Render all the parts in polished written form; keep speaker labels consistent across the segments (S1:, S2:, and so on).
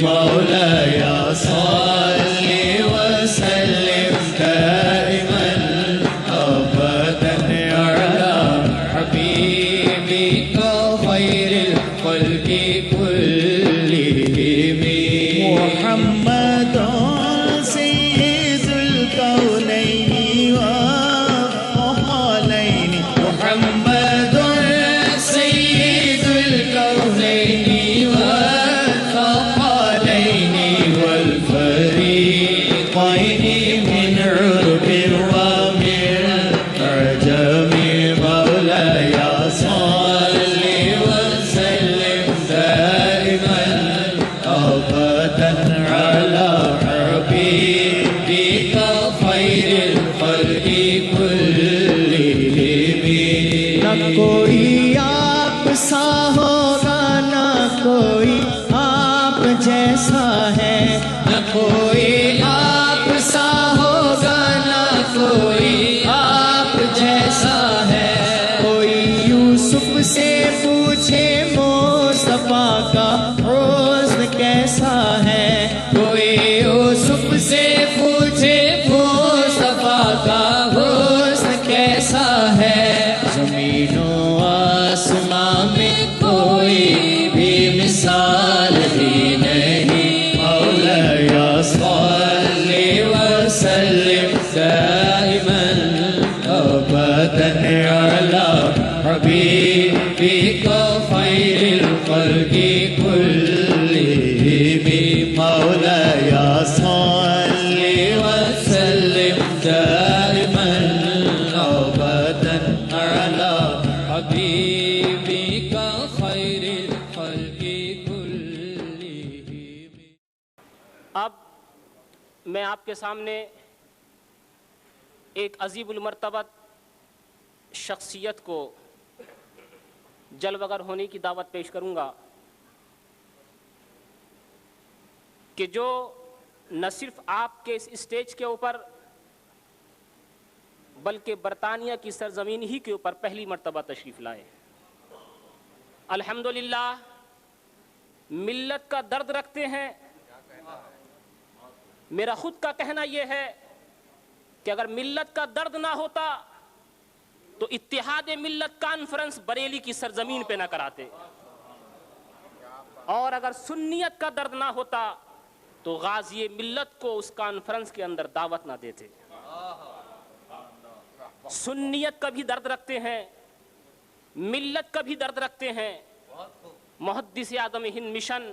S1: مولاي صل وسلم دائما أبدا على حبيبك خير الخلق كلهم محمد سيد الكونين والثقلين محمد سيد الكونين والثقلين والفريقين من عرب ومن عجم مولاي صل وسلم دائما أبدا على حبيبك خير الخلق كلهم نہ کوئی آپ سا ہوگا نہ کوئی آپ جیسا ہے نہ کوئی آپ سا ہوگا نہ کوئی آپ جیسا ہے کوئی یوسف سے پوچھے مصطفیٰ کا حسن کیسا ہے کوئی یوسف سے پوچھے مصطفیٰ کا حسن کیسا ہے زمین و آسمان میں کوئی بھی مثال ہی نہیں مولاي صل وسلم دائما أبدا على حبيبك خير الخلق كلهم مولاي صل وسلم دائما أبدا على حبيبك خير الخلق كلهم
S2: اب میں آپ کے سامنے ایک عظیم المرتبت شخصیت کو جلوگر ہونے کی دعوت پیش کروں گا کہ جو نہ صرف آپ کے اس اسٹیج کے اوپر بلکہ برطانیہ کی سرزمین ہی کے اوپر پہلی مرتبہ تشریف لائے الحمدللہ ملت کا درد رکھتے ہیں میرا خود کا کہنا یہ ہے کہ اگر ملت کا درد نہ ہوتا تو اتحاد ملت کانفرنس بریلی کی سرزمین پہ نہ کراتے اور اگر سنیت کا درد نہ ہوتا تو غازی ملت کو اس کانفرنس کے اندر دعوت نہ دیتے سنیت کا بھی درد رکھتے ہیں ملت کا بھی درد رکھتے ہیں محدث اعظم ہند مشن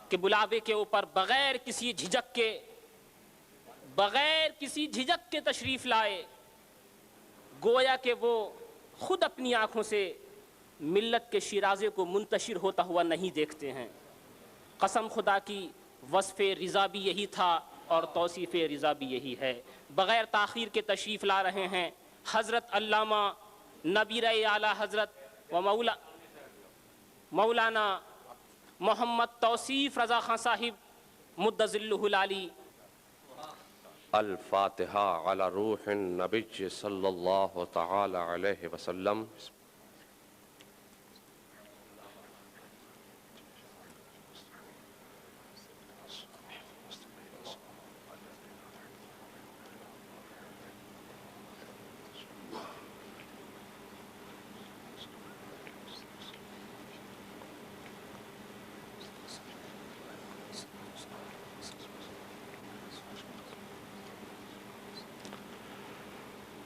S2: کے بلاوے کے اوپر بغیر کسی جھجک کے تشریف لائے گویا کہ وہ خود اپنی آنکھوں سے ملت کے شیرازے کو منتشر ہوتا ہوا نہیں دیکھتے ہیں قسم خدا کی وصف رضا بھی یہی تھا اور توصیف رضا بھی یہی ہے بغیر تاخیر کے تشریف لا رہے ہیں حضرت علامہ نبیر اعلیٰ حضرت و مولانا محمد توصیف رضا خان صاحب مد ظلہ العالی
S3: الفاتحہ علی روح النبی صلی اللہ تعالی علیہ وسلم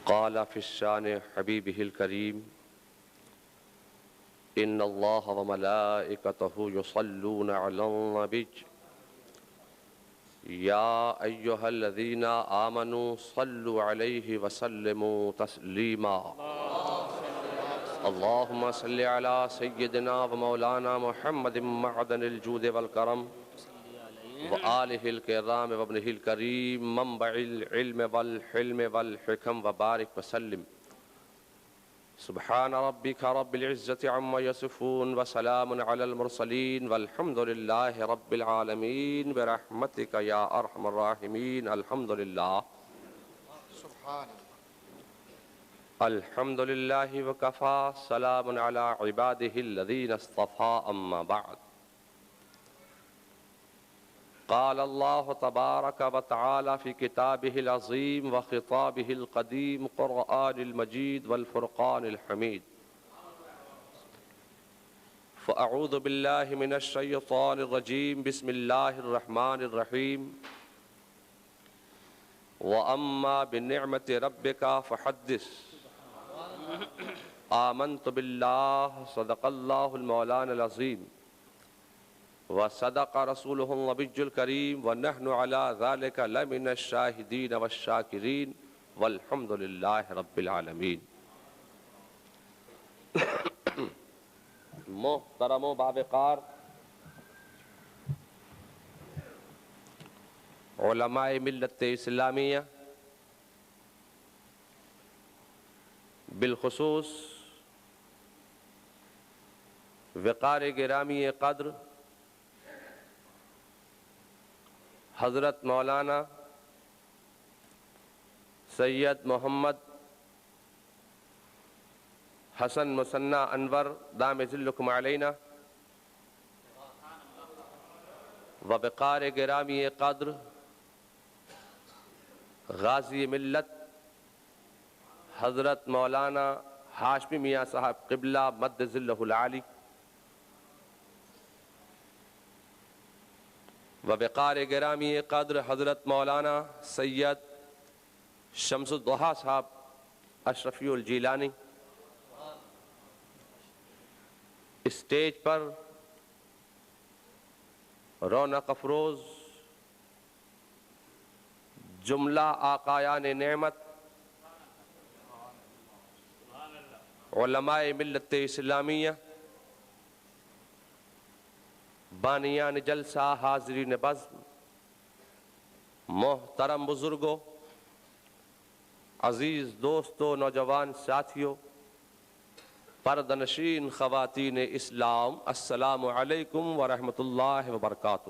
S3: قال في الشان حبيبه الكريم إن الله وملائكته يصلون على النبي يا أيها الذين آمنوا صلوا عليه وسلموا تسليما اللهم صل على سيدنا ومولانا محمد معدن الجود والكرم وآلہ الکرام وابنہ الکریم منبع العلم والحلم والحکم وبارک وسلم سبحان ربک رب العزت عما یصفون وسلام علی المرسلین والحمد للہ رب العالمین برحمتک یا ارحم الراحمین الحمدللہ الحمدللہ وکفا سلام علی عبادہ الذین اصطفى اما بعد قال الله تبارك وتعالى في كتابه العظيم وخطابه القديم قرآن المجيد والفرقان الحميد فأعوذ بالله من الشيطان الرجيم بسم الله الرحمن الرحيم وأما بنعمة ربك فحدث آمنت بالله صدق الله المولانا العظيم وصدق رسوله النبي الكريم ونحن على ذلك لمن الشاهدين والشاكرين والحمد لله رب العالمين. محترم و باوقار علماء ملت اسلامیہ، بالخصوص وقار گرامی قدر حضرت مولانا سید محمد حسن مثنی انور دام ذلکم علینا، وبقار گرامی قدر غازی ملت حضرت مولانا ہاشمی میاں صاحب قبلہ مد ذلہ العالی، وبقار گرامی قدر حضرت مولانا سید شمس الضحیٰ صاحب اشرفی الجیلانی، اسٹیج پر رونق افروز جملہ آقایان نعمت علماء ملت اسلامیہ، بانیان جلسہ، حاضرین بزم، محترم بزرگوں، عزیز دوستوں، نوجوان ساتھیوں، پردنشین خواتین اسلام، السلام علیکم ورحمۃ اللہ وبرکاتہ۔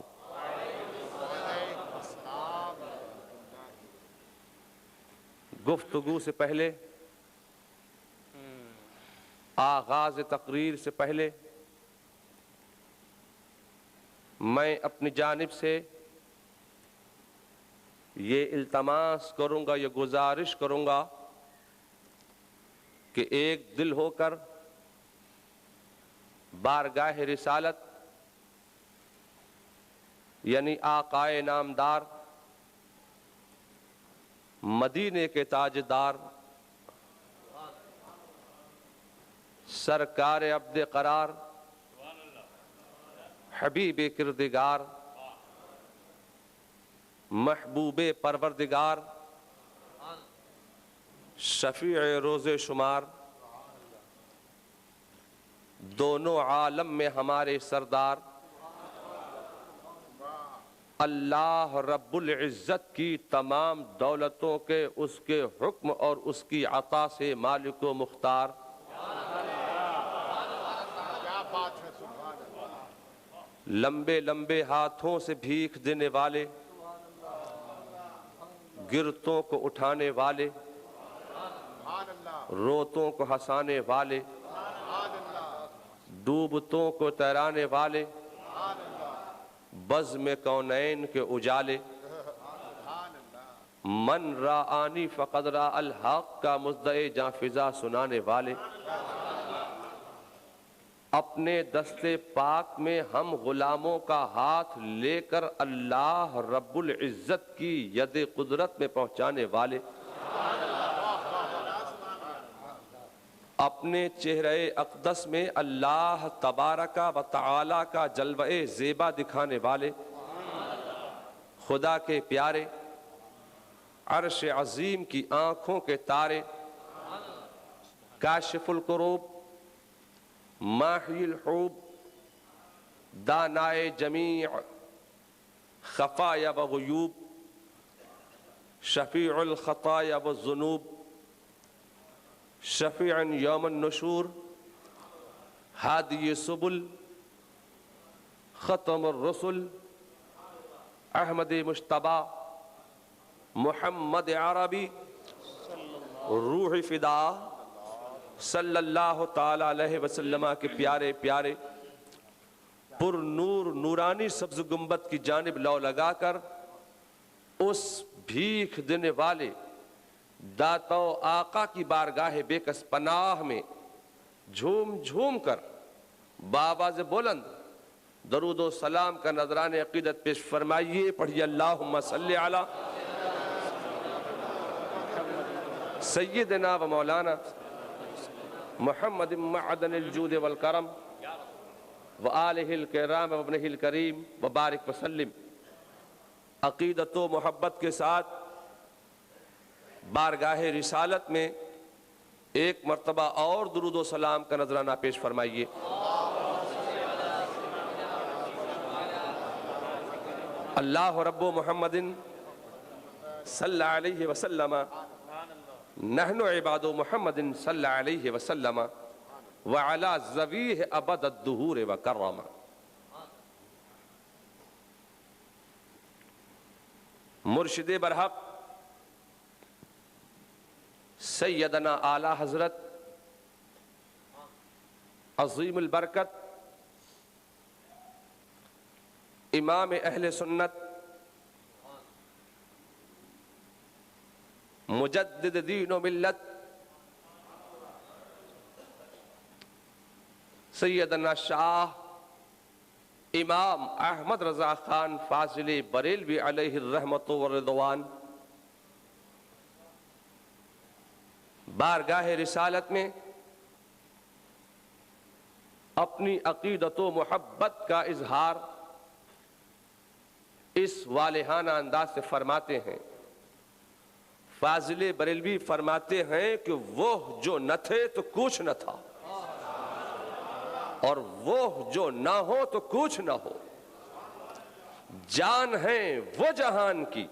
S3: گفتگو سے پہلے، آغاز تقریر سے پہلے میں اپنی جانب سے یہ التماس کروں گا، یہ گزارش کروں گا کہ ایک دل ہو کر بارگاہ رسالت یعنی آقائے نامدار، مدینے کے تاجدار، سرکار عبد قرار، حبیب کردگار، محبوب پروردگار، شفیع روز شمار، دونوں عالم میں ہمارے سردار اللہ رب العزت کی تمام دولتوں کے اس کے حکم اور اس کی عطا سے مالک و مختار، لمبے لمبے ہاتھوں سے بھیک دینے والے، گرتوں کو اٹھانے والے، روتوں کو ہنسانے والے، ڈوبتوں کو تیرانے والے، بزم کونین کے اجالے، من رآنی فقد رأى الحق کا مزدع جاں فضا سنانے والے، اپنے دستے پاک میں ہم غلاموں کا ہاتھ لے کر اللہ رب العزت کی ید قدرت میں پہنچانے والے، اپنے چہرہ اقدس میں اللہ تبارک و تعالی کا جلوہ زیبا دکھانے والے، خدا کے پیارے، عرش عظیم کی آنکھوں کے تارے، کاشف الکروب، ماحی الحوب، دانائے جمیع خفایا و غیوب، شفیع الخطایا والذنوب، شفیع یوم النشور، ہادی سبل، ختم الرسل، احمد مجتبی، محمد عربی، روح فدا صلی اللہ تعالی علیہ وسلم کے پیارے پیارے پر نور نورانی سبز گنبد کی جانب لو لگا کر اس بھیک دینے والے داتا و آقا کی بارگاہ بے کس پناہ میں جھوم جھوم کر بآواز بلند درود و سلام کا نذران عقیدت پیش فرمائیے. پڑھیے اللہم صلی علی سیدنا و مولانا محمد معدن الجود والکرم وآلہ الکرام وابنہ الکریم وبارک وسلم. عقیدت و محبت کے ساتھ بارگاہ رسالت میں ایک مرتبہ اور درود و سلام کا نذرانہ پیش فرمائیے. اللہ رب محمد صلی علیہ وسلم نحن عباد محمد صلی علیہ وسلم وعلی ذویہ ابد الدہور وکرم. مرشد برحق سیدنا اعلی حضرت عظیم البرکت امام اہل سنت مجدد دین و ملت سیدنا شاہ امام احمد رضا خان فاضل بریلوی علیہ الرحمت والرضوان بارگاہ رسالت میں اپنی عقیدت و محبت کا اظہار اس والہانہ انداز سے فرماتے ہیں. فاضل بریلوی فرماتے ہیں کہ وہ جو نہ تھے تو کچھ نہ تھا اور وہ جو نہ ہو تو کچھ نہ ہو. جان ہے وہ جہان کی،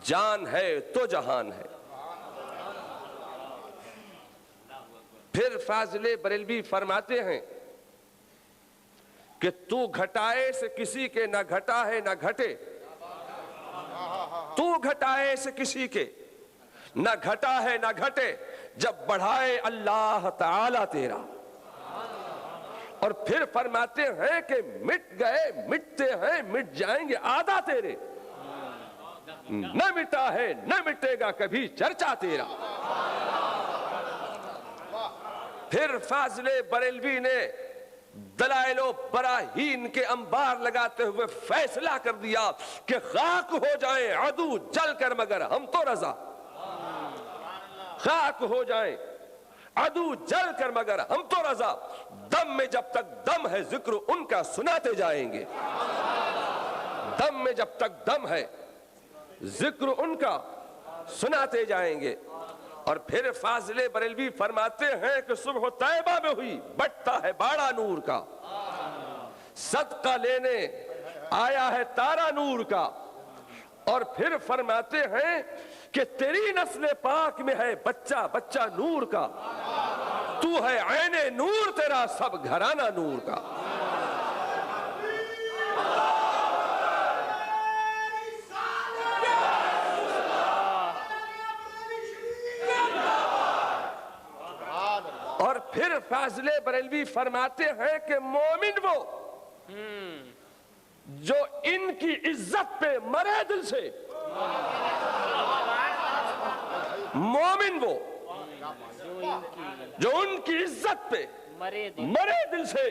S3: جان ہے تو جہان ہے. پھر فاضل بریلوی فرماتے ہیں کہ تو گھٹائے سے کسی کے نہ گھٹا ہے نہ گھٹے، تو گھٹائے سے کسی کے نہ گھٹا ہے نہ گھٹے جب بڑھائے اللہ تعالی تیرا. اور پھر فرماتے ہیں کہ مٹ گئے مٹتے ہیں مٹ جائیں گے آدھا تیرے، نہ مٹا ہے نہ مٹے گا کبھی چرچا تیرا. پھر فاضل بریلوی نے دلائل و براہین کے انبار لگاتے ہوئے فیصلہ کر دیا کہ خاک ہو جائیں عدو جل کر مگر ہم تو رضا. خاک ہو جائیں عدو جل کر مگر ہم تو رضا. دم میں جب تک دم ہے ذکر ان کا سناتے جائیں گے. دم میں جب تک دم ہے ذکر ان کا سناتے جائیں گے. اور پھر فاضل بریلوی فرماتے ہیں کہ صبح طیبہ میں ہوئی بٹتا ہے باڑا نور کا، صدقہ لینے آیا ہے تارا نور کا. اور پھر فرماتے ہیں کہ تیری نسل پاک میں ہے بچہ بچہ نور کا، تو ہے عین نور تیرا سب گھرانہ نور کا. اور پھر فاضل بریلوی فرماتے ہیں کہ مومن وہ جو ان کی عزت پہ مرے دل سے، مومن وہ جو ان کی عزت پہ مرے دل سے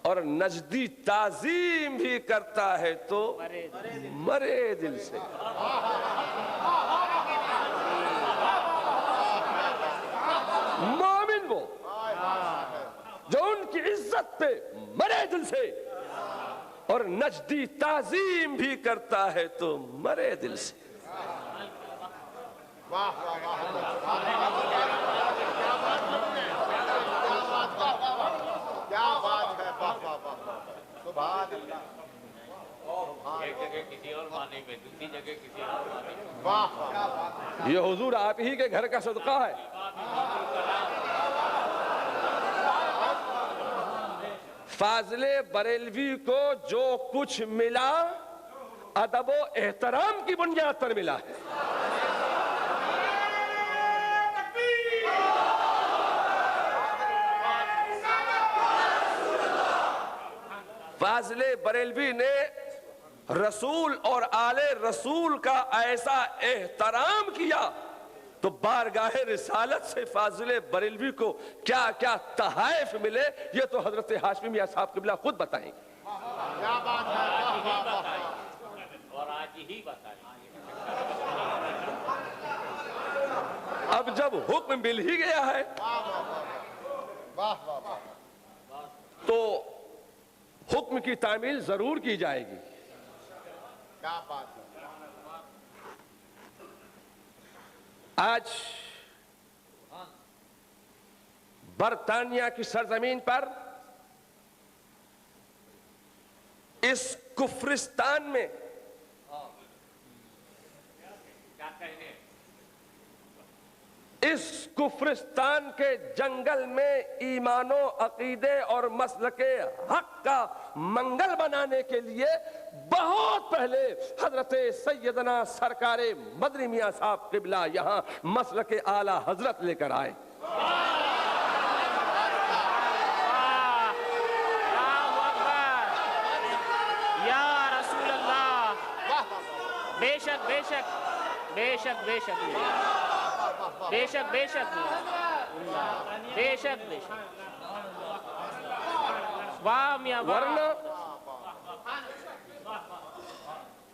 S3: اور نجدی تعظیم بھی کرتا ہے تو مرے دل سے. مومن وہ جو ان کی عزت پہ مرے دل سے اور نجدی تعظیم بھی کرتا ہے تو مرے دل سے.
S4: کیا بات ہے، سبحان اللہ.
S1: ایک جگہ کسی اور معنی میں، دوسری جگہ کسی اور معنی میں.
S3: یہ حضور آپ ہی کے گھر کا صدقہ ہے. فاضل بریلوی کو جو کچھ ملا ادب و احترام کی بنیاد پر ملا ہے. فاضل بریلوی نے رسول اور آل رسول کا ایسا احترام کیا تو بارگاہ رسالت سے فاضل بریلوی کو کیا کیا تحائف ملے یہ تو حضرت ہاشمی میاں صاحب قبلہ خود بتائیں گے.
S4: کیا بات ہے. واہ واہ واہ.
S1: اور آج ہی بتائیں.
S3: اب جب حکم مل ہی گیا ہے
S4: واہ واہ واہ.
S3: تو حکم کی تعمیل ضرور کی جائے گی.
S4: کیا بات ہے.
S3: آج برطانیہ کی سرزمین پر اس کفرستان میں اس کفرستان کے جنگل میں ایمان و عقیدے اور مسلک حق کا منگل بنانے کے لیے بہت پہلے حضرت سیدنا سرکار مدنی میاں صاحب قبلہ یہاں مسلک اعلی حضرت لے کر آئے.
S2: یا رسول اللہ. بے شک بے شک بے شک بے شک بے شک بے شک بے شک بے شک. واہ میاں واہ.
S3: ورنہ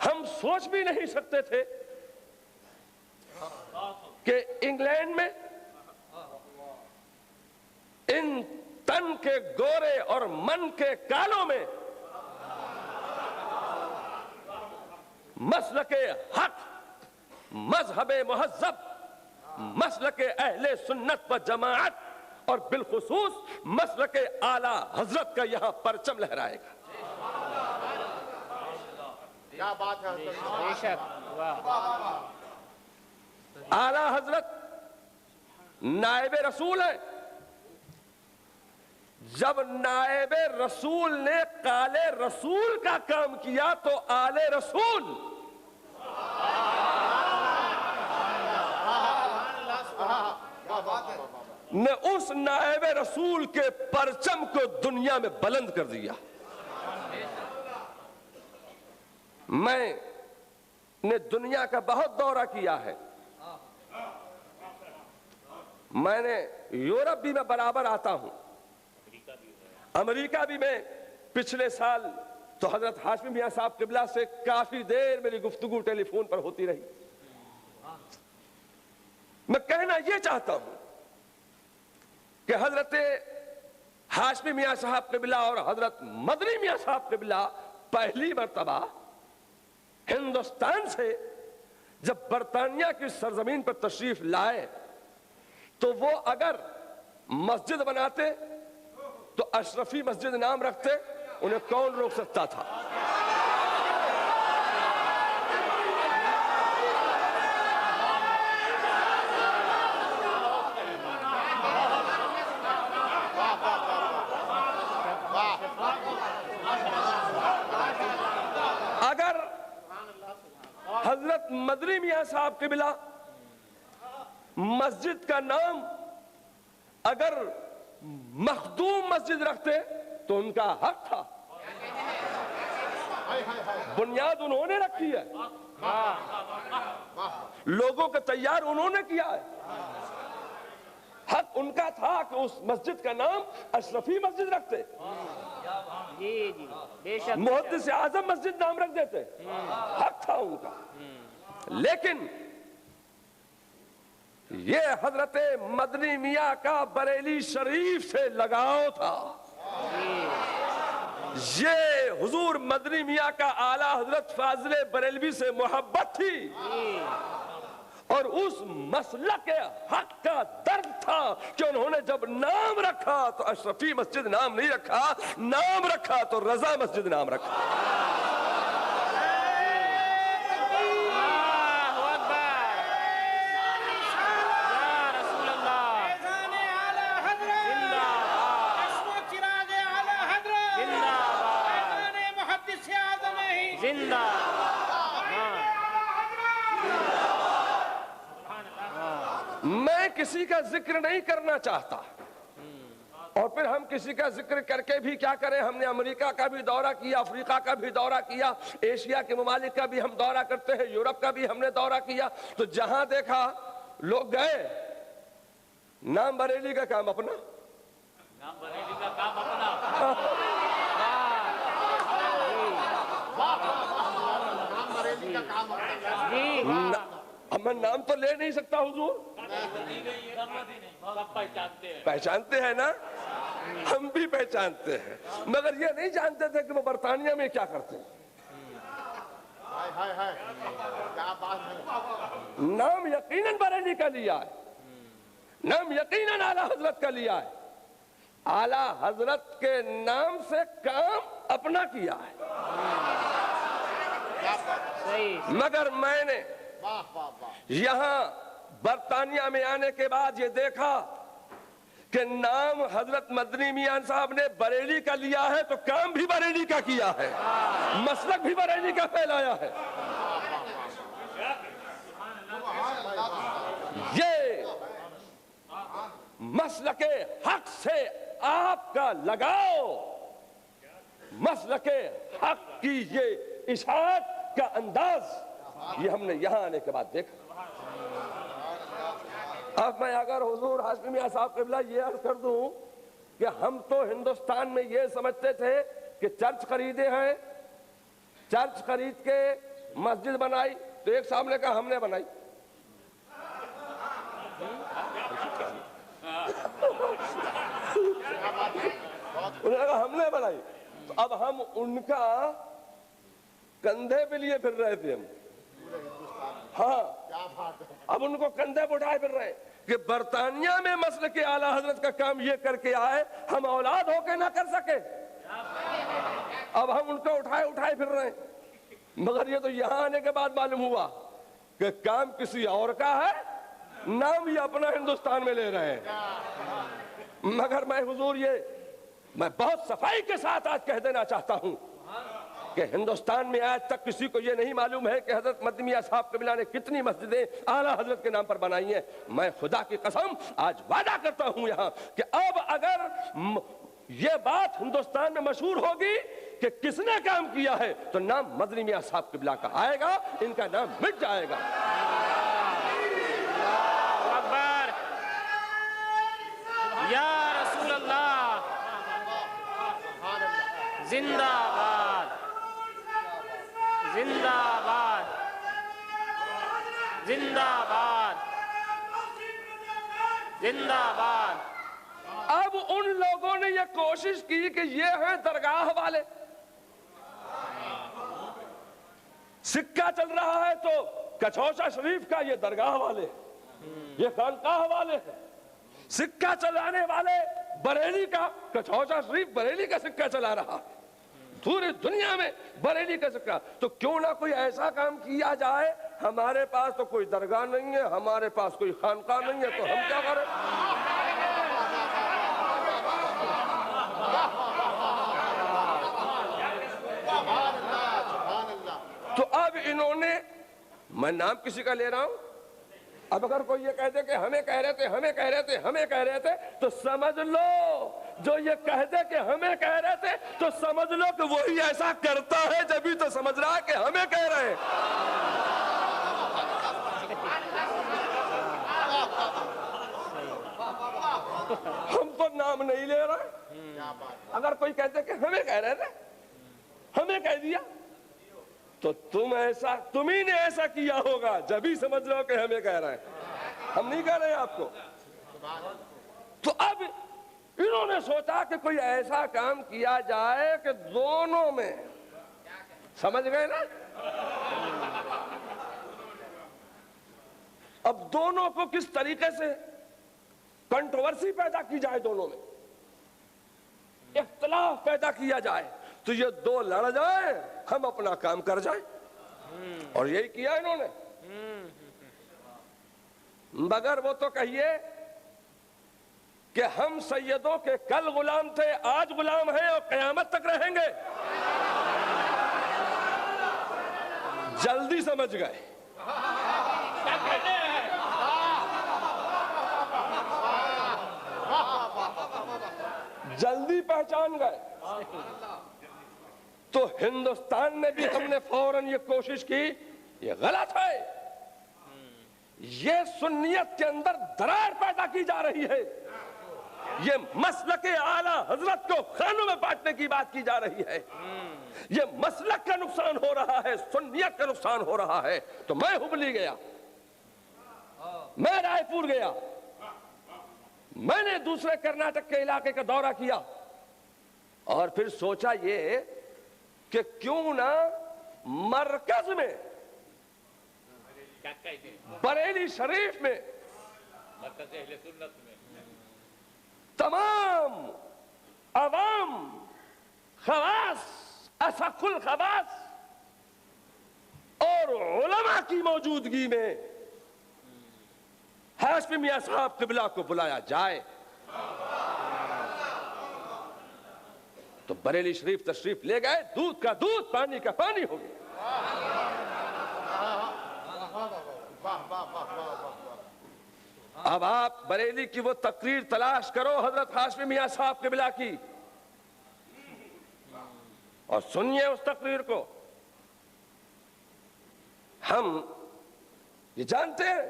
S3: ہم سوچ بھی نہیں سکتے تھے کہ انگلینڈ میں ان تن کے گورے اور من کے کالوں میں مسلک حق، مذہب مہذب، مسلک اہل سنت و جماعت اور بالخصوص مسلک اعلی حضرت کا یہاں پرچم لہرائے گا.
S4: کیا بات ہے.
S2: بے شک واہ.
S3: اعلی حضرت نائب رسول ہے. جب نائب رسول نے قال رسول کا کام کیا تو آل رسول نے اس نائب رسول کے پرچم کو دنیا میں بلند کر دیا. میں نے دنیا کا بہت دورہ کیا ہے. میں نے یورپ بھی میں برابر آتا ہوں، امریکہ بھی. میں پچھلے سال تو حضرت ہاشمی میاں صاحب قبلہ سے کافی دیر میری گفتگو ٹیلی فون پر ہوتی رہی. میں کہنا یہ چاہتا ہوں کہ حضرت ہاشمی میاں صاحب قبلہ اور حضرت مدنی میاں صاحب قبلہ پہلی مرتبہ ہندوستان سے جب برطانیہ کی سرزمین پر تشریف لائے تو وہ اگر مسجد بناتے تو اشرفی مسجد نام رکھتے. انہیں کون روک سکتا تھا؟ اگر حضرت مدنی میاں صاحب قبلہ مسجد کا نام اگر مخدوم مسجد رکھتے تو ان کا حق تھا. بنیاد انہوں نے رکھی ہے، لوگوں کو تیار انہوں نے کیا ہے. حق ان کا تھا کہ اس مسجد کا نام اشرفی مسجد رکھتے،
S2: جی جی بے شک.
S3: محدث اعظم مسجد نام رکھ دیتے. حق تھا ان کا. لیکن یہ حضرت مدنی میاں کا بریلی شریف سے لگاؤ تھا. یہ حضور مدنی میاں کا اعلیٰ حضرت فاضل بریلوی سے محبت تھی اور اس مسلک حق کا درد تھا کہ انہوں نے جب نام رکھا تو اشرفی مسجد نام نہیں رکھا، نام رکھا تو رضا مسجد نام رکھا. میں کسی کا ذکر نہیں کرنا چاہتا اور پھر ہم کسی کا ذکر کر کے بھی کیا کریں؟ ہم نے امریکہ کا بھی دورہ کیا، افریقہ کا بھی دورہ کیا، ایشیا کے ممالک کا بھی ہم دورہ کرتے ہیں، یورپ کا بھی ہم نے دورہ کیا، تو جہاں دیکھا لوگ گئے، نام بریلی کا کام اپنا،
S1: نام بریلی کا کام اپنا،
S3: اب میں نام تو لے نہیں سکتا حضور،
S1: سب پہچانتے ہیں،
S3: پہچانتے ہیں نا، ہم بھی پہچانتے ہیں، مگر یہ نہیں جانتے تھے کہ وہ برطانیہ میں کیا کرتے ہیں۔
S4: کیا بات ہے،
S3: نام یقیناً بریلی کا لیا ہے، نام یقیناً اعلیٰ حضرت کا لیا ہے، اعلیٰ حضرت کے نام سے کام اپنا کیا ہے، مگر میں نے یہاں برطانیہ میں آنے کے بعد یہ دیکھا کہ نام حضرت مدنی میاں صاحب نے بریلی کا لیا ہے تو کام بھی بریلی کا کیا ہے، مسلک بھی بریلی کا پھیلایا ہے۔ یہ مسلک حق سے آپ کا لگاؤ، مسلک حق کی یہ اشاعت کا انداز، یہ ہم نے یہاں آنے کے بعد دیکھا۔ اب میں اگر حضور ہاشمی میاں صاحب قبلہ یہ عرض کر دوں کہ ہم تو ہندوستان میں یہ سمجھتے تھے کہ چرچ خریدے ہیں، چرچ خرید کے مسجد بنائی، تو ایک صاحب نے کہا ہم نے بنائی، انہوں نے کہا ہم نے بنائی، تو اب ہم ان کا کندھے پہ لیے پھر رہے تھے ہم، ہاں اب ان کو کندھے پہ اٹھائے پھر رہے کہ برطانیہ میں مسلک اعلیٰ حضرت کا کام یہ کر کے آئے، ہم اولاد ہو کے نہ کر سکے، اب ہم ان کو اٹھائے پھر رہے ہیں، مگر یہ تو یہاں آنے کے بعد معلوم ہوا کہ کام کسی اور کا ہے، نام یہ اپنا ہندوستان میں لے رہے ہیں۔ مگر میں حضور میں بہت صفائی کے ساتھ آج کہہ دینا چاہتا ہوں کہ ہندوستان میں آج تک کسی کو یہ نہیں معلوم ہے کہ حضرت مدنی میاں صاحب قبلہ نے کتنی مسجدیں اعلیٰ حضرت کے نام پر بنائی ہیں۔ میں خدا کی قسم آج وعدہ کرتا ہوں یہاں کہ اب اگر یہ بات ہندوستان میں مشہور ہوگی کہ کس نے کام کیا ہے تو نام مدنی میاں صاحب قبلہ کا آئے گا، ان کا نام مٹ جائے گا۔
S2: یا رسول اللہ، زندہ باد، زندہ باد، زندہ باد، زندہ باد۔
S3: اب ان لوگوں نے یہ کوشش کی کہ یہ ہیں درگاہ والے، سکہ چل رہا ہے تو کچھوچا شریف کا یہ درگاہ والے، یہ خانقاہ والے ہیں، سکہ چلانے والے بریلی کا، کچھوچا شریف بریلی کا سکہ چلا رہا ہے، پوری دنیا میں بریلی کا سکہ، تو کیوں نہ کوئی ایسا کام کیا جائے، ہمارے پاس تو کوئی درگاہ نہیں ہے، ہمارے پاس کوئی خانقاہ نہیں ہے، تو ہم کیا کریں؟ تو اب انہوں نے، میں نام کسی کا لے رہا ہوں، اب اگر کوئی یہ کہہ دے کہ ہمیں کہہ رہے تھے، ہمیں کہہ رہے تھے، ہمیں کہہ رہے تھے، تو سمجھ لو جو یہ کہہ دے کہ ہمیں کہہ رہے تھے تو سمجھ لو کہ وہی ایسا کرتا ہے جبھی تو سمجھ رہا ہے کہ ہمیں کہہ رہے ہیں۔ ہم تو نام نہیں لے رہے، اگر کوئی کہتے کہ ہمیں کہہ رہے تھے، ہمیں کہہ دیا، تو تم ہی نے ایسا کیا ہوگا جبھی سمجھ لو کہ ہمیں کہہ رہے ہیں، ہم نہیں کہہ رہے ہیں آپ کو۔ تو اب انہوں نے سوچا کہ کوئی ایسا کام کیا جائے کہ دونوں میں، سمجھ گئے نا، اب دونوں کو کس طریقے سے کنٹروورسی پیدا کی جائے، دونوں میں اختلاف پیدا کیا جائے، تو یہ دو لڑ جائیں، ہم اپنا کام کر جائیں، اور یہی کیا انہوں نے۔ مگر وہ تو کہیے کہ ہم سیدوں کے کل غلام تھے، آج غلام ہیں اور قیامت تک رہیں گے، جلدی سمجھ گئے۔ جلدی پہچان گئے. تو ہندوستان میں بھی ہم نے فوراً یہ کوشش کی یہ غلط ہے, یہ سنیت کے اندر درار پیدا کی جا رہی ہے, یہ مسلک اعلیٰ حضرت کو خانوں میں بانٹنے کی بات کی جا رہی ہے, یہ مسلک کا نقصان ہو رہا ہے, سنیت کا نقصان ہو رہا ہے. تو میں ہبلی گیا, میں رائے پور گیا, میں نے دوسرے کرناٹک کے علاقے کا دورہ کیا, اور پھر سوچا یہ کہ کیوں نہ مرکز میں بریلی شریف میں
S1: مرکز اہل سنت میں
S3: تمام عوام خواص اصح الخواص اور علماء کی موجودگی میں ہاشمی میاں صاحب قبلہ کو بلایا جائے. تو بریلی شریف تشریف لے گئے, دودھ کا دودھ پانی کا پانی ہو گیا. اب آپ بریلی کی وہ تقریر تلاش کرو حضرت ہاشمی میاں صاحب قبلہ کی, اور سنیے اس تقریر کو. ہم یہ جانتے ہیں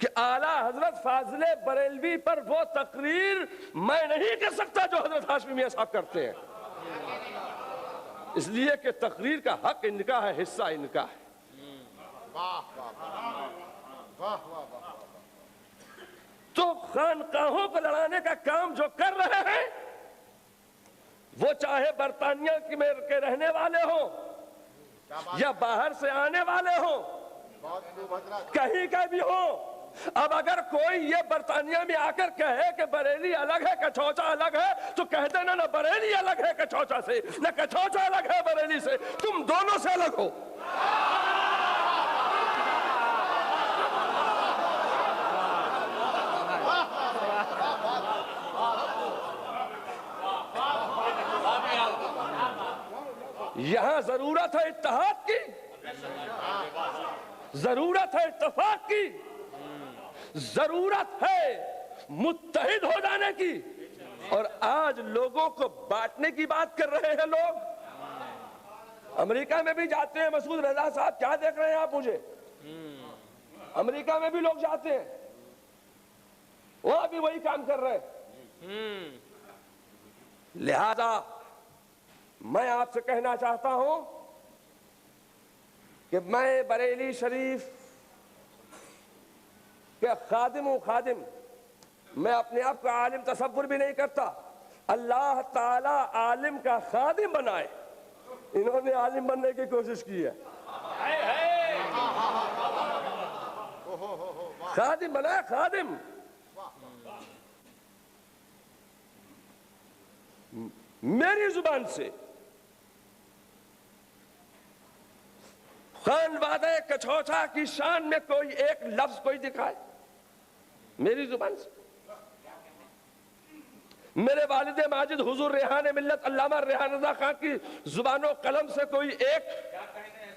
S3: کہ اعلیٰ حضرت فاضل بریلوی پر وہ تقریر میں نہیں کر سکتا جو حضرت ہاشمی میاں صاحب کرتے ہیں, اس لیے کہ تقریر کا حق ان کا ہے, حصہ ان کا ہے. تو خانقاہوں کو لڑانے کا کام جو کر رہے ہیں, وہ چاہے برطانیہ کے رہنے والے ہوں یا باہر سے آنے والے ہوں, کہیں کا بھی ہو. اب اگر کوئی یہ برطانیہ میں آ کر کہے کہ بریلی الگ ہے کچھوچا الگ ہے, تو کہہ دینا نہ بریلی الگ ہے کچھوچا سے, نہ کچھوچا الگ ہے بریلی سے, تم دونوں سے الگ ہو. یہاں ضرورت ہے اتحاد کی, ضرورت ہے اتفاق کی, ضرورت ہے متحد ہو جانے کی. اور آج لوگوں کو بانٹنے کی بات کر رہے ہیں لوگ. امریکہ میں بھی جاتے ہیں, مسعود رضا صاحب کیا دیکھ رہے ہیں آپ مجھے, امریکہ میں بھی لوگ جاتے ہیں, وہاں بھی وہی کام کر رہے ہیں. لہذا میں آپ سے کہنا چاہتا ہوں کہ میں بریلی شریف کہ خادم ہوں, خادم. میں اپنے آپ کو عالم تصور بھی نہیں کرتا, اللہ تعالی عالم کا خادم بنائے. انہوں نے عالم بننے کی کوشش کی ہے, خادم بنائے, خادم. میری زبان سے خانوادہ کچھوچا کی شان میں کوئی ایک لفظ کوئی دکھائے, میری زبان سے. میرے والد ماجد حضور ریحان ملت علامہ ریحان رضا خان کی زبان و قلم سے کوئی ایک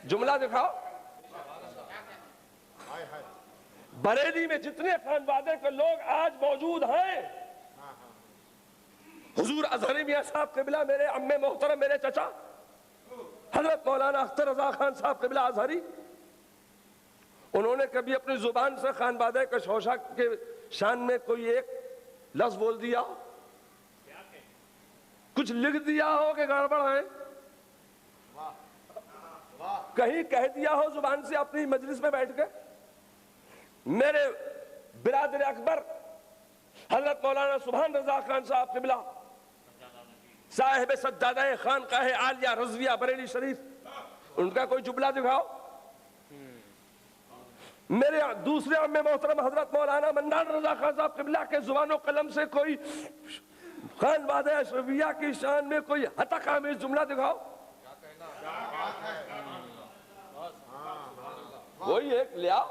S3: جملہ دکھاؤ. بریلی میں جتنے خانوادے کے لوگ آج موجود ہیں, حضور اظہری میاں صاحب قبلہ, میرے عمے محترم, میرے چچا حضرت مولانا اختر رضا خان صاحب قبلہ اظہری, انہوں نے کبھی اپنی زبان سے خانوادہ کچھوچا کے شان میں کوئی ایک لفظ بول دیا, کچھ لکھ دیا ہو کہ گڑبڑ ہے, کہیں کہہ دیا ہو زبان سے اپنی مجلس میں بیٹھ کے. میرے برادر اکبر حضرت مولانا سبحان رضا خان صاحب قبلہ صاحب سجادہ خانقاہ عالیہ رضویہ بریلی شریف, ان کا کوئی جملہ دکھاؤ. میرے دوسرے عمے محترم حضرت مولانا منان رضا خان صاحب قبلہ کے زبان و قلم سے کوئی خانوادہ اشرفیہ کی شان میں کوئی ہتک آمیز جملہ دکھاؤ. کوئی ایک لیا.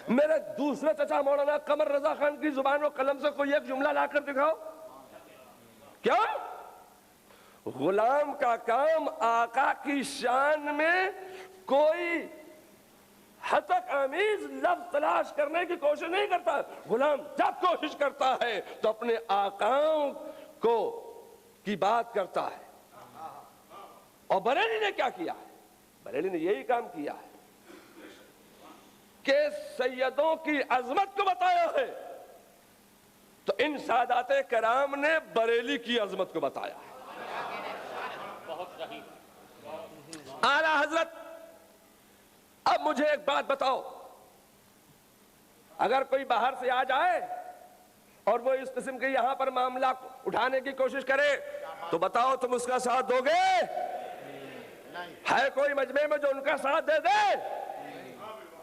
S3: میرے دوسرے چچا مولانا قمر رضا خان کی زبان و قلم سے کوئی ایک جملہ لا کر دکھاؤ. کیا غلام کا کام آقا کی شان میں کوئی حسق آمیز لفظ تلاش کرنے کی کوشش نہیں کرتا. غلام جب کوشش کرتا ہے تو اپنے آقاؤں کو کی بات کرتا ہے. اور بریلی نے کیا کیا ہے؟ بریلی نے یہی کام کیا ہے کہ سیدوں کی عظمت کو بتایا ہے. تو ان سادات کرام نے بریلی کی عظمت کو بتایا ہے. اعلیٰ حضرت اب مجھے ایک بات بتاؤ، اگر کوئی باہر سے آ جائے اور وہ اس قسم کے یہاں پر معاملہ اٹھانے کی کوشش کرے تو بتاؤ تم اس کا ساتھ دو گے؟ ہے کوئی مجمع میں جو ان کا ساتھ دے دے؟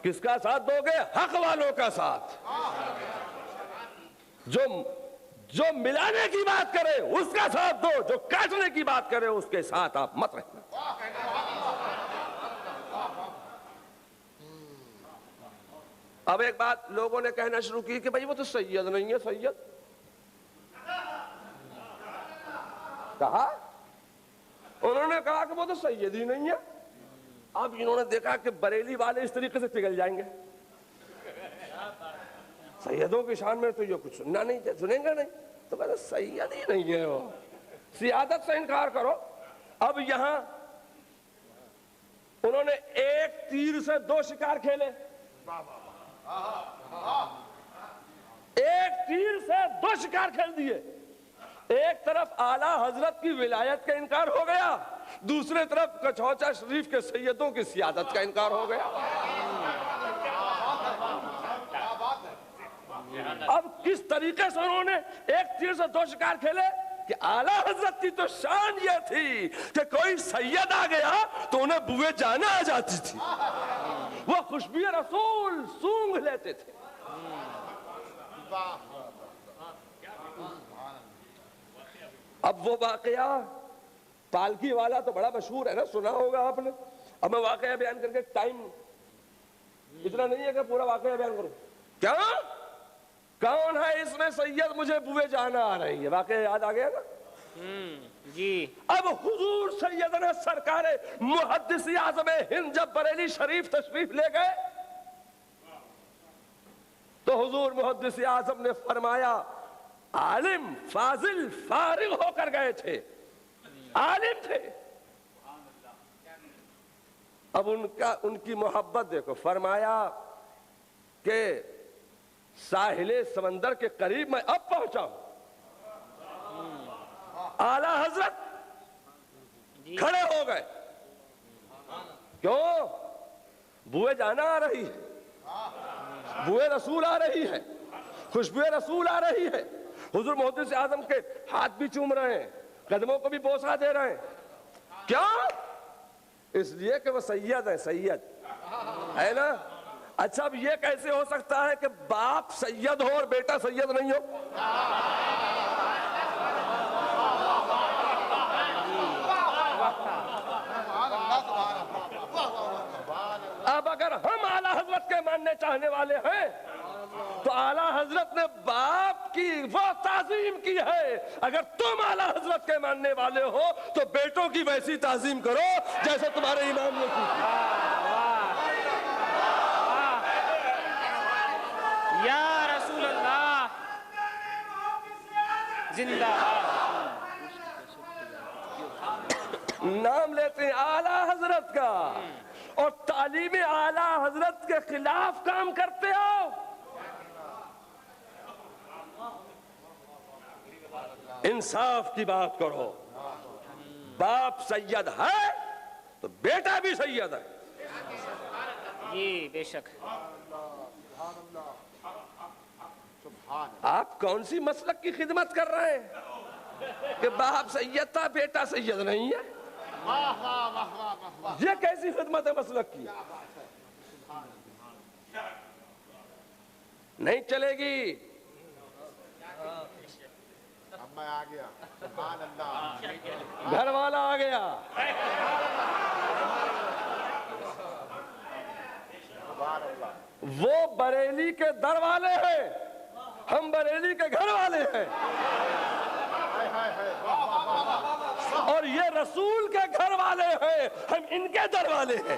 S3: کس کا ساتھ دو گے؟ حق والوں کا ساتھ. جو ملانے کی بات کرے اس کا ساتھ دو، جو کاٹنے کی بات کرے اس کے ساتھ آپ مت رہنا. اب ایک بات لوگوں نے کہنا شروع کی کہ بھئی وہ تو سید نہیں ہے. سید کہا، انہوں نے کہا کہ وہ تو سید ہی نہیں ہے. اب انہوں نے دیکھا کہ بریلی والے اس طریقے سے پگھل جائیں گے، سیدوں کی شان میں تو یہ کچھ سننا نہیں، سنیں گے نہیں. تو کہا سید ہی نہیں ہے وہ، سیادت سے انکار کرو. اب یہاں انہوں نے ایک تیر سے دو شکار کھیلے. ایک تیر سے دو شکار کھیل دیے. ایک طرف اعلیٰ حضرت کی ولایت کا انکار ہو گیا، دوسرے طرف کچھوچا شریف کے سیدوں کی سیادت کا انکار ہو گیا. اب کس طریقے سے انہوں نے ایک تیر سے دو شکار کھیلے کہ اعلیٰ حضرت کی تو شان یہ تھی کہ کوئی سید آ گیا تو انہیں بوئے جانا آ جاتی تھی، وہ خوشبو رسول سونگھ لیتے تھے. اب وہ واقعہ پالکی والا تو بڑا مشہور ہے نا، سنا ہوگا آپ نے. اب میں واقعہ بیان کر کے ٹائم اتنا نہیں ہے کہ پورا واقعہ بیان کروں. کیا کون ہے اس میں سید مجھے بوئے جانا آ رہی ہے؟ واقعہ یاد آ گیا نا
S2: جی.
S3: اب حضور سیدنا سرکار محدث اعظم ہند جب بریلی شریف تشریف لے گئے تو حضور محدث اعظم نے فرمایا عالم فاضل فارغ ہو کر گئے تھے، عالم تھے. اب ان کی محبت دیکھو. فرمایا کہ ساحل سمندر کے قریب میں اب پہنچا ہوں. اعلیٰ حضرت کھڑے ہو گئے. کیوں؟ بوئے جانا آ رہی ہے، بوئے رسول آ رہی ہے، خوشبو رسول آ رہی ہے. حضور محدث اعظم کے ہاتھ بھی چوم رہے ہیں، قدموں کو بھی بوسہ دے رہے ہیں. کیا؟ اس لیے کہ وہ سید ہے، سید ہے نا. اچھا اب یہ کیسے ہو سکتا ہے کہ باپ سید ہو اور بیٹا سید نہیں ہو؟ اب اگر ہم اعلیٰ حضرت کے ماننے چاہنے والے ہیں تو اعلیٰ حضرت نے باپ کی وہ تعظیم کی ہے. اگر تم اعلیٰ حضرت کے ماننے والے ہو تو بیٹوں کی ویسی تعظیم کرو جیسے تمہارے امام نے کی.
S2: یا رسول اللہ زندہ
S3: نام لیتے ہیں اعلیٰ حضرت کا اور تعلیم اعلیٰ حضرت کے خلاف کام کرتے ہو. انصاف کی بات کرو. باپ سید ہے تو بیٹا بھی سید ہے.
S2: جی بے شک.
S3: آپ کون سی مسلک کی خدمت کر رہے ہیں کہ باپ سید تھا بیٹا سید نہیں ہے؟ یہ کیسی خدمت ہے مسلک کی؟ نہیں چلے گی.
S4: اب میں آ گیا. سبحان اللہ.
S3: گھر والا آ گیا.
S4: سبحان اللہ.
S3: وہ بریلی کے در والے ہیں، ہم بریلی کے گھر والے ہیں. اور یہ رسول کے گھر والے ہیں، ہم ان کے در والے ہیں.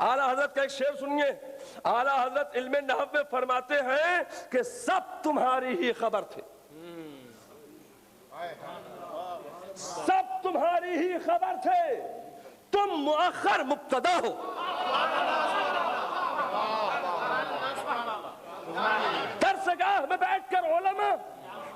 S3: اعلیٰ حضرت کا ایک شعر سنیے. اعلیٰ حضرت علم نحو میں فرماتے ہیں کہ سب تمہاری ہی خبر تھے, سب تمہاری ہی خبر تھے, تم مؤخر مبتدا ہو. درسگاہ میں بیٹھ کر علماء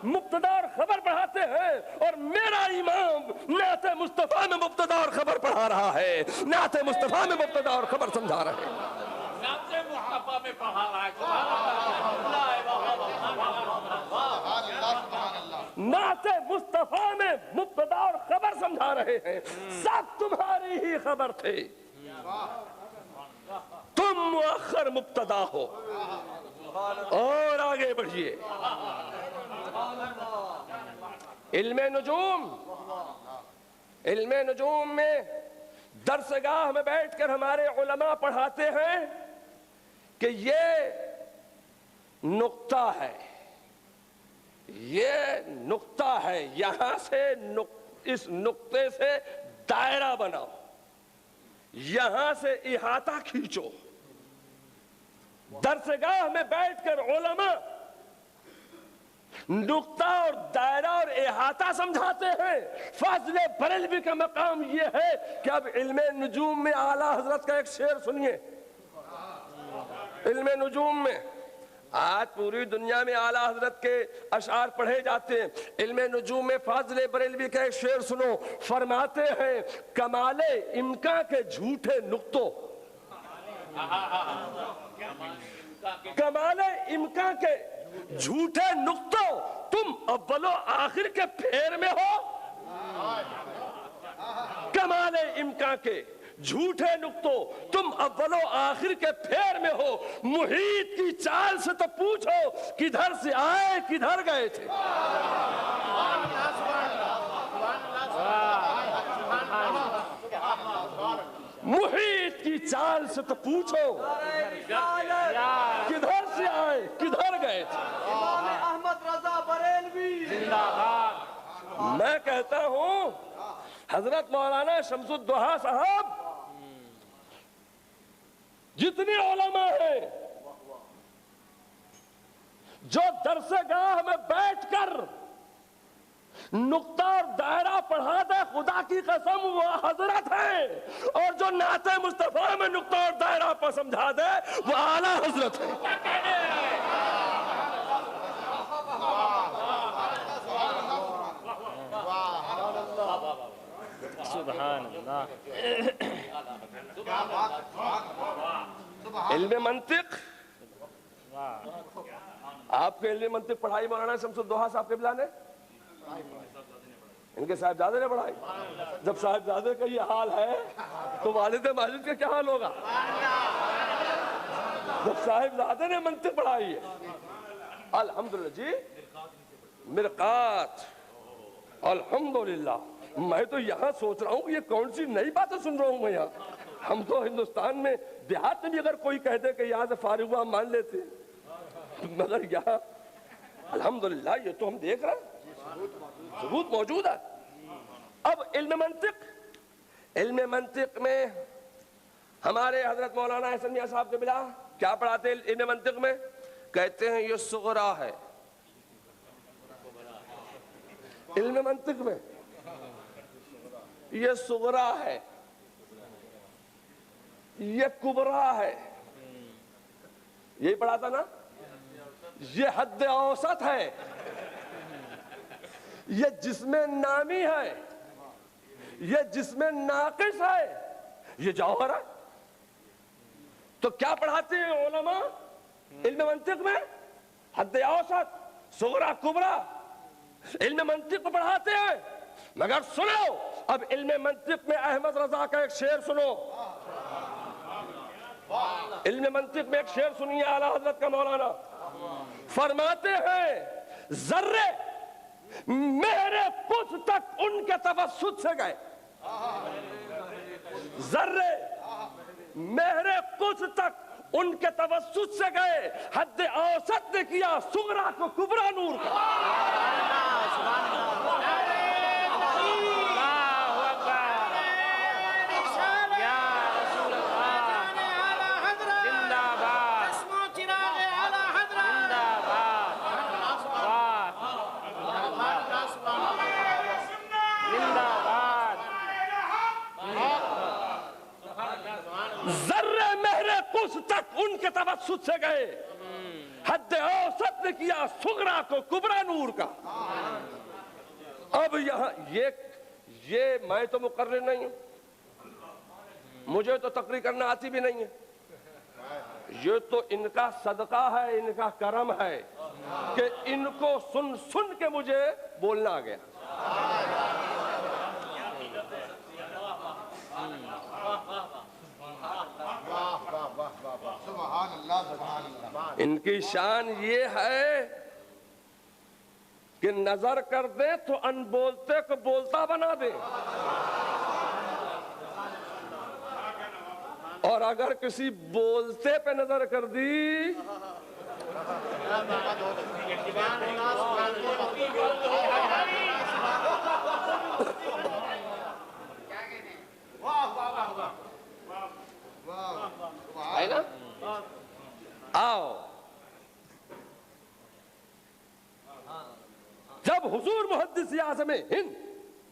S3: مبتدا اور خبر پڑھاتے ہیں, اور میرا امام نعت مصطفیٰ میں مبتدا اور خبر پڑھا رہا ہے, نعت مصطفیٰ میں مبتدا اور خبر سمجھا رہا ہے.
S1: نعت مصطفیٰ میں پڑھا رہا ہے,
S3: نعت مصطفیٰ میں مبتدا اور خبر سمجھا رہے ہیں, سب تمہاری ہی خبر تھے, تم مؤخر مبتدا ہو. اور آگے بڑھیے. علم نجوم, علم نجوم میں درسگاہ میں بیٹھ کر ہمارے علماء پڑھاتے ہیں کہ یہ نقطہ ہے, یہ نقطہ ہے, یہاں سے اس نقطے سے دائرہ بناؤ, یہاں سے احاطہ کھینچو. درسگاہ میں بیٹھ کر علماء نقطہ اور دائرہ اور احاطہ سمجھاتے ہیں. فضل بریلوی کا مقام یہ ہے کہ اب علم نجوم میں اعلیٰ حضرت کا ایک شعر سنیے. علم نجوم میں آج پوری دنیا میں اعلیٰ حضرت کے اشعار پڑھے جاتے ہیں. علم نجوم میں فضل بریلوی کا ایک شعر سنو. فرماتے ہیں کمال امکان کے جھوٹے نقطوں, کمال امکان کے جھوٹے نقطوں, تم اول و آخر کے پھیر میں ہو. کمال امکان کے جھوٹے نقطوں, تم اول و آخر کے پھیر میں ہو. محیط کی چال سے تو پوچھو کدھر سے آئے کدھر گئے تھے. محیط کی چال سے تو پوچھو کدھر سے آئے کدھر گئے تھے.
S5: احمد رضا بریلوی زندہ باد.
S3: میں کہتا ہوں حضرت مولانا شمس الدوحہ صاحب جتنی علماء ہیں جو درسگاہ میں بیٹھ کر نقطہ اور دائرہ پڑھا دے, خدا کی قسم وہ حضرت ہے, اور جو نعت مصطفیٰ میں نقطہ اور دائرہ پر سمجھا دے وہ اعلیٰ حضرت ہے.
S2: سبحان اللہ.
S3: علم منطق, آپ کے علم منطق پڑھائی مولانا شمس الدوحہ صاحب قبلہ نے, ان کے صاحبزادے نے پڑھائی. جب صاحبزادے کا یہ حال ہے تو والد ماجد کا کیا حال ہوگا. جب صاحبزادے نے منطق پڑھائی ہے. الحمدللہ جی مرقات, الحمدللہ. میں تو یہاں سوچ رہا ہوں کہ یہ کون سی نئی باتیں سن رہا ہوں میں یہاں. ہم تو ہندوستان میں دیہات میں بھی اگر کوئی کہہ دے کہ یہاں سے فارغ ہوا ہم مان لیتے, مگر یہاں الحمدللہ یہ تو ہم دیکھ رہے ہیں ثبوت موجود ہے. اب علم منطق, علم منطق میں ہمارے حضرت مولانا حسن میاں صاحب کے بلا کیا پڑھاتے ہیں علم منطق میں؟ کہتے ہیں یہ صغرا ہے. علم منطق میں یہ صغرا ہے, یہ کبرا ہے. یہی پڑھاتا نا. یہ حد اوسط ہے, یہ جسم نامی ہے, یہ جسم ناقص ہے, یہ جوہر ہے. تو کیا پڑھاتے ہیں علماء علم منطق میں؟ حد اوسط, صغرا, کبرا. علم منطق کو پڑھاتے ہیں. مگر سنو اب علم منطق میں احمد رضا کا ایک شعر سنو. علم منطق میں ایک شعر سنیے اعلیٰ حضرت کا مولانا. فرماتے ہیں ذرے میرے پس تک ان کے توسط سے گئے. ذرے میرے پس تک ان کے توسط سے گئے. حد اوسط نے کیا صغرا کو کبرا نور کا. ذرے مہر قدس تک ان کے توسط سے گئے، حد اوسط نے کیا صغرا کو کبرا نور کا۔ اب یہاں یہ میں تو مقرر نہیں ہوں، مجھے تو تقریر کرنا آتی بھی نہیں ہے، یہ تو ان کا صدقہ ہے، ان کا کرم ہے کہ ان کو سن سن کے مجھے بولنا آ گیا۔
S4: سبحان اللہ سبحان اللہ۔
S3: ان کی شان یہ ہے کہ نظر کر دے تو ان بولتے کو بولتا بنا دے، اور اگر کسی بولتے پہ نظر کر دی ہے نا۔ آؤ، جب حضور محدث اعظم ہند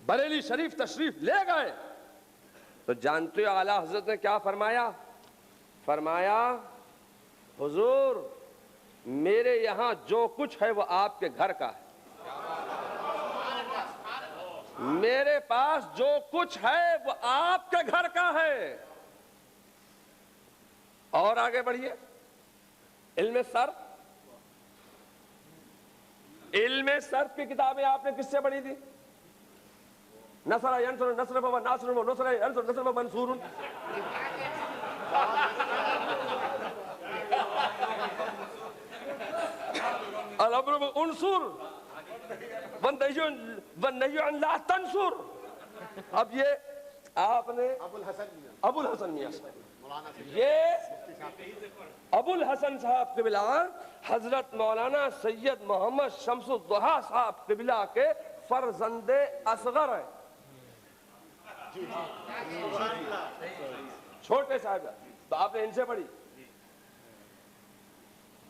S3: بریلی شریف تشریف لے گئے تو جانتے ہو اعلیٰ حضرت نے کیا فرمایا؟ فرمایا حضور میرے یہاں جو کچھ ہے وہ آپ کے گھر کا ہے، میرے پاس جو کچھ ہے وہ آپ کے گھر کا ہے۔ اور آگے بڑھیے، علم صرف، علم صرف کی کتابیں آپ نے کس سے پڑھی تھی؟ نصر ینصر نصر و ناصر و نصر ینصر نصر و منصور۔ الامر انصر والنہی عن لا تنصر۔ اب یہ آپ نے ابو الحسن میاں یہ ابو الحسن صاحب قبلہ حضرت مولانا سید محمد شمس الضحیٰ صاحب قبلہ کے فرزند اصغر ہیں، چھوٹے صاحب، تو آپ نے ان سے پڑھی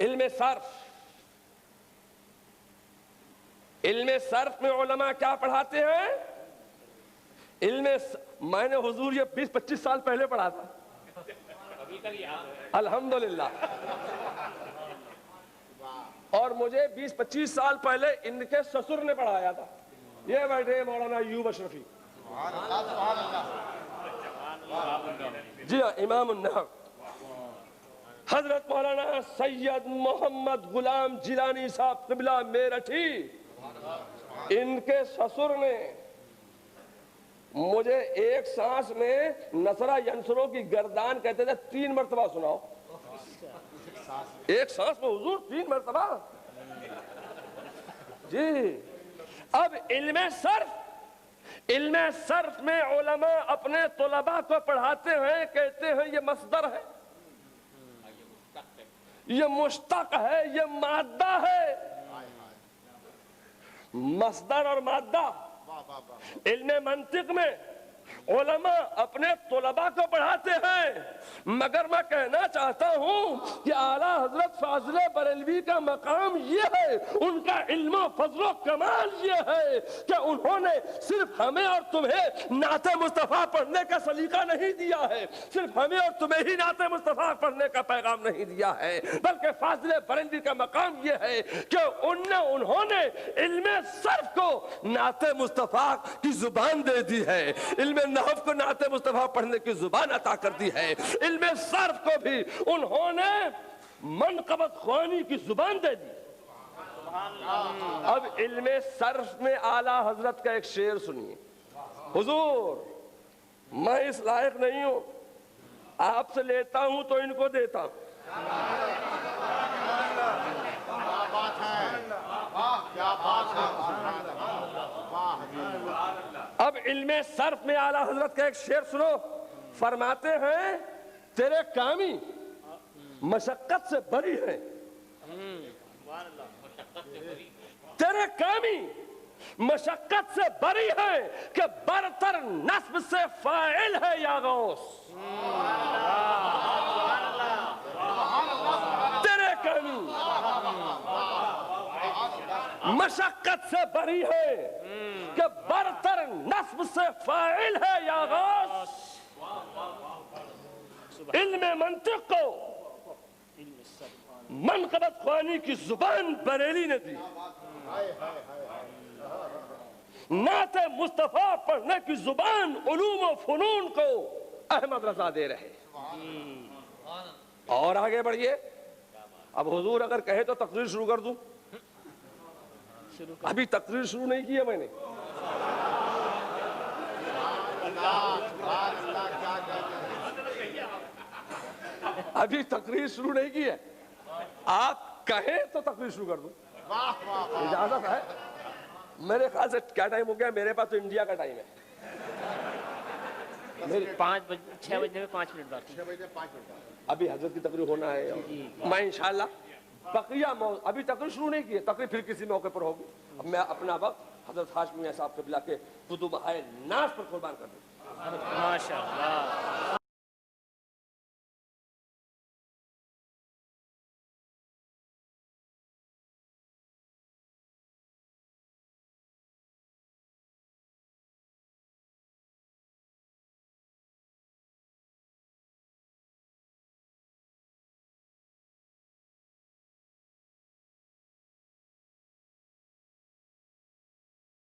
S3: علم صرف۔ علم صرف میں علماء کیا پڑھاتے ہیں؟ میں نے حضور یہ 20-25 سال پہلے پڑھا تھا، الحمدللہ، اور مجھے 20-25 سال پہلے ان کے سسر نے پڑھایا تھا، یہ بیٹھے مولانا ایوب اشرفی، جی ہاں، امام النحو۔ حضرت مولانا سید محمد غلام جیلانی صاحب قبلہ میرٹھی، ان کے سسر نے مجھے ایک سانس میں نصرہ ینصروں کی گردان کہتے تھے 3 مرتبہ سناؤ، ایک سانس میں حضور 3 مرتبہ۔ جی اب علم صرف میں علماء اپنے طلباء کو پڑھاتے ہیں، کہتے ہیں یہ مصدر ہے، یہ مشتق ہے، یہ مادہ ہے، مصدر اور مادہ۔ علم منطق میں علماء اپنے طلباء کو پڑھاتے ہیں، مگر میں کہنا چاہتا ہوں کہ اعلیٰ حضرت فاضل بریلوی کا مقام یہ ہے، ان کا علم و فضل و کمال یہ ہے کہ انہوں نے صرف ہمیں اور تمہیں نعت مصطفیٰ پڑھنے کا سلیقہ نہیں دیا ہے، صرف ہمیں اور تمہیں ہی نعت مصطفیٰ پڑھنے کا پیغام نہیں دیا ہے، بلکہ فاضل بریلوی کا مقام یہ ہے کہ انہوں نے علم صرف کو نعت مصطفیٰ کی زبان دے دی ہے، علم نحو کو نعت مصطفیٰ پڑھنے کی زبان عطا کر دی ہے، علم صرف کو بھی انہوں نے منقبت خوانی کی زبان دے دی۔ اب علم صرف میں اعلیٰ حضرت کا ایک شعر سنیے۔ حضور میں اس لائق نہیں ہوں، آپ سے لیتا ہوں تو ان کو دیتا ہوں۔ اب علم صرف میں اعلیٰ حضرت کا ایک شعر سنو، فرماتے ہیں تیرے کامی مشقت سے بری ہے، تیرے کامی مشقت سے بری ہے کہ برتر نصب سے فاعل ہے یا غوث۔ تیرے کامی مشقت سے بری ہے کہ برتر نصب سے فاعل ہے یا غوث۔
S6: علم منطق کو منقبت خوانی کی زبان بریلی نے دی، نعت مصطفیٰ پڑھنے کی زبان علوم و فنون کو احمد رضا دے رہے۔ اور آگے بڑھئے، اب حضور اگر کہے تو تقریر شروع کر دوں، ابھی تقریر شروع نہیں کی ہے میں نے، ابھی تقریر شروع نہیں کی ہے، آپ کہیں تو تقریر شروع کر دوں، اجازت ہے؟ میرے خیال سے کیا ٹائم ہو گیا؟ میرے پاس تو انڈیا کا ٹائم ہے،
S2: 6 بجنے میں 5 منٹ باقی،
S6: ابھی حضرت کی تقریر ہونا ہے، میں انشاءاللہ بقیہ ابھی تقریر شروع نہیں کی ہے، تقریر پھر کسی موقع پر ہوگی۔ اب میں اپنا وقت حضرت ہاشمی صاحب قبلہ کے قدوم ناز پر قربان کر دوں۔
S2: ماشاءاللہ۔